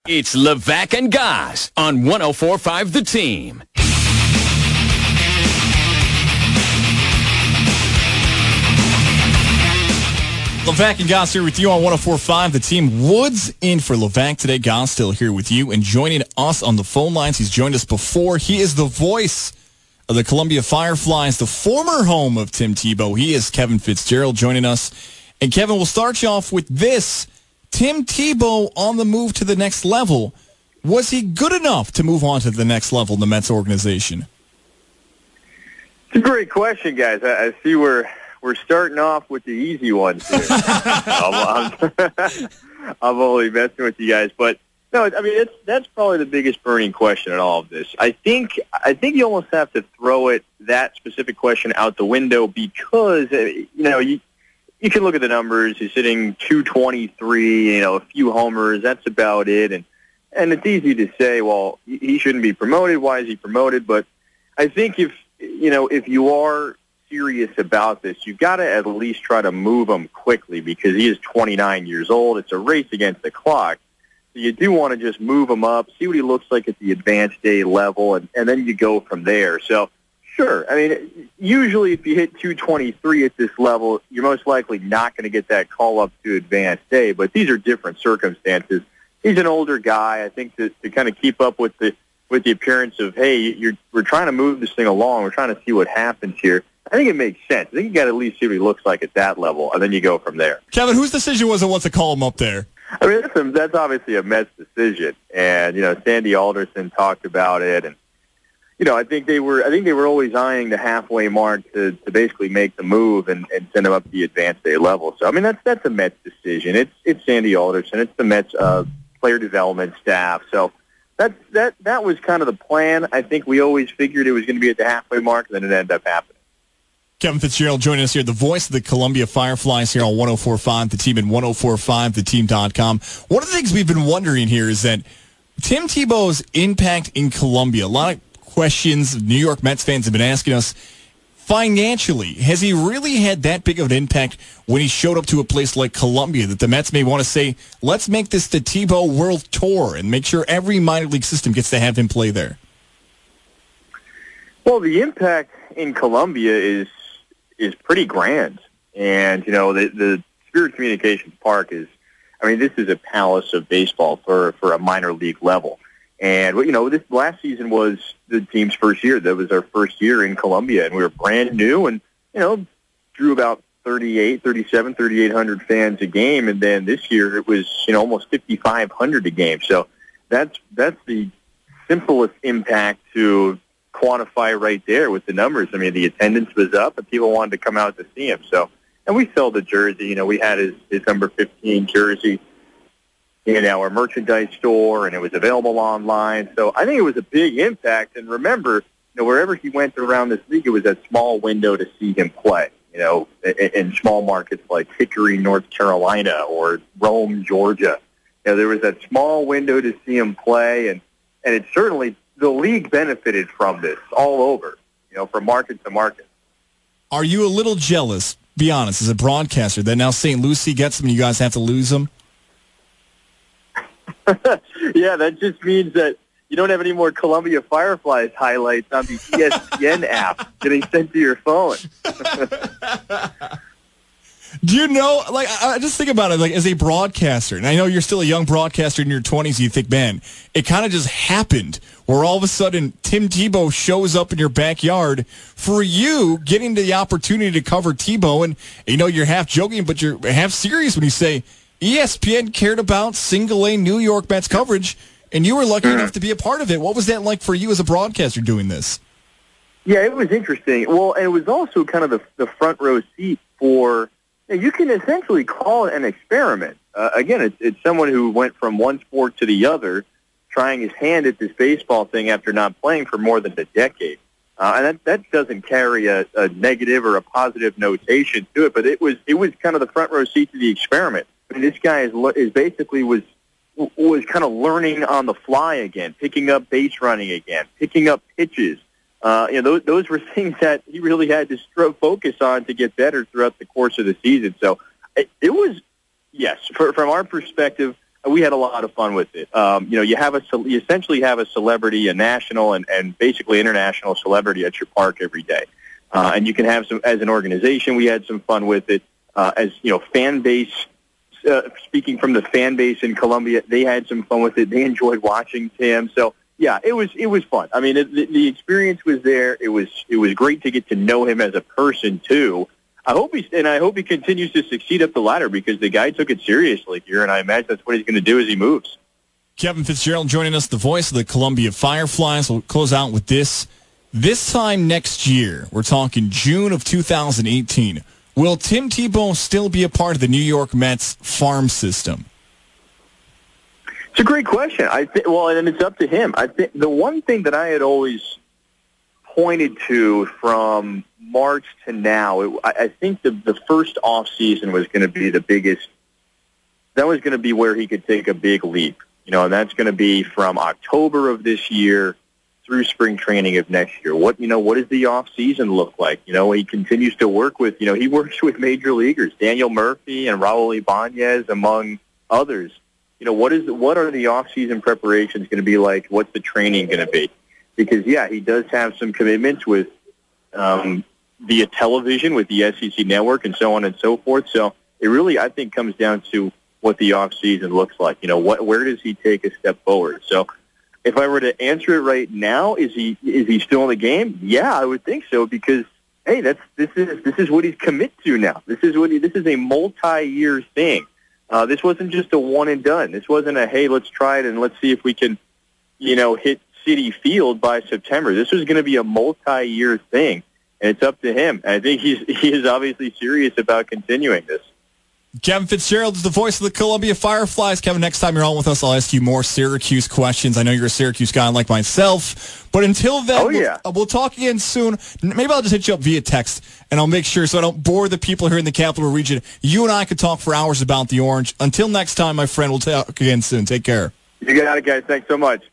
It's Levack and Goz on 104.5 The Team. Levack and Goz here with you on 104.5 The Team. Woods in for Levack today. Goz still here with you and joining us on the phone lines. He's joined us before. He is the voice of the Columbia Fireflies, the former home of Tim Tebow. He is Kevin Fitzgerald joining us. And Kevin, we'll start you off with this. Tim Tebow on the move to the next level. Was he good enough to move on to the next level in the Mets organization? It's a great question, guys. I see we're starting off with the easy ones here. I'm only messing with you guys, but no, I mean that's probably the biggest burning question in all of this. I think you almost have to throw that specific question out the window because you can look at the numbers. He's hitting .223, a few homers. That's about it, and it's easy to say, well, he shouldn't be promoted. Why is he promoted? But I think if you are serious about this, you've got to at least try to move him quickly because he is 29 years old. It's a race against the clock. So you do want to just move him up, see what he looks like at the advanced day level, and then you go from there. So, sure, I mean, usually if you hit .223 at this level, you're most likely not going to get that call up to advanced day, but these are different circumstances. He's an older guy. I think to kind of keep up with the appearance of, hey, we're trying to move this thing along. We're trying to see what happens here. I think it makes sense. I think you got to at least see what he looks like at that level, and then you go from there. Kevin, whose decision was it to call him up there? I mean, that's obviously a Mets decision, and Sandy Alderson talked about it, and I think they were always eyeing the halfway mark to basically make the move and send him up to the advanced day level. So I mean, that's a Mets decision. It's Sandy Alderson. It's the Mets player development staff. So that was kind of the plan. I think we always figured it was going to be at the halfway mark, and then it ended up happening. Kevin Fitzgerald joining us here, the voice of the Columbia Fireflies here on 104.5 The Team and 104.5theteam.com. One of the things we've been wondering here is that Tim Tebow's impact in Columbia, a lot of questions New York Mets fans have been asking us, financially, has he really had that big of an impact when he showed up to a place like Columbia that the Mets may want to say, let's make this the Tebow World Tour and make sure every minor league system gets to have him play there? Well, the impact in Columbia is pretty grand. And, the Spirit Communications Park this is a palace of baseball for a minor league level. And, this last season was the team's first year. That was our first year in Columbia, and we were brand new and, drew about 3,800 fans a game. And then this year it was, almost 5,500 a game. So that's the simplest impact to quantify right there with the numbers. I mean, the attendance was up and people wanted to come out to see him. So, and we sold the jersey. We had his number 15 jersey in our merchandise store, and it was available online. So I think it was a big impact. And remember, wherever he went around this league, it was a small window to see him play, in small markets like Hickory, North Carolina, or Rome, Georgia. There was that small window to see him play, and it certainly, the league benefited from this all over, from market to market. Are you a little jealous, be honest, as a broadcaster, that now St. Lucie gets him and you guys have to lose him? Yeah, that just means that you don't have any more Columbia Fireflies highlights on the ESPN app getting sent to your phone. Do you know, I just think about it, as a broadcaster, and I know you're still a young broadcaster in your 20s, you think, man, it kind of just happened where all of a sudden Tim Tebow shows up in your backyard. For you, getting the opportunity to cover Tebow, and you're half joking, but you're half serious when you say ESPN cared about single-A New York Mets coverage, and you were lucky enough to be a part of it. What was that like for you as a broadcaster doing this? Yeah, it was interesting. Well, and it was also kind of the front row seat for, you can essentially call it an experiment. Again, it's someone who went from one sport to the other, trying his hand at this baseball thing after not playing for more than a decade. And that doesn't carry a negative or a positive notation to it, but it was kind of the front row seat to the experiment. I mean, this guy is basically was kind of learning on the fly again, picking up base running again, picking up pitches. Those were things that he really had to focus on to get better throughout the course of the season. So it was, yes, from our perspective, we had a lot of fun with it. You essentially have a celebrity, a national and basically international celebrity at your park every day. And you can have some, as an organization, we had some fun with it. Fan base, speaking from the fan base in Columbia, they had some fun with it. They enjoyed watching Tim. So, yeah, it was fun. I mean, the experience was there. It was great to get to know him as a person, too. I hope he continues to succeed up the ladder because the guy took it seriously here, and I imagine that's what he's going to do as he moves. Kevin Fitzgerald joining us, the voice of the Columbia Fireflies. We'll close out with this. This time next year, we're talking June of 2018, will Tim Tebow still be a part of the New York Mets farm system? It's a great question. And it's up to him. I think the one thing that I had always pointed to from March to now, I think the first off season was going to be the biggest. That was going to be where he could take a big leap, and that's going to be from October of this year through spring training of next year. What does the off season look like? He continues to work with, he works with major leaguers, Daniel Murphy and Raul Ibanez, among others. What are the off season preparations going to be like? What's the training going to be? Because he does have some commitments with via television with the SEC network and so on and so forth. So it really, I think, comes down to what the off season looks like. Where does he take a step forward? So if I were to answer it right now, is he still in the game? Yeah, I would think so because hey, this is what he's committed to now. This is a multi-year thing. This wasn't just a one and done. This wasn't a hey, let's try it and let's see if we can, hit Citi Field by September. This was going to be a multi-year thing, and it's up to him. And I think he is obviously serious about continuing this. Kevin Fitzgerald is the voice of the Columbia Fireflies. Kevin, next time you're on with us, I'll ask you more Syracuse questions. I know you're a Syracuse guy like myself. But until then, we'll talk again soon. Maybe I'll just hit you up via text, and I'll make sure so I don't bore the people here in the Capital Region. You and I could talk for hours about the Orange. Until next time, my friend, we'll talk again soon. Take care. You got it, guys. Thanks so much.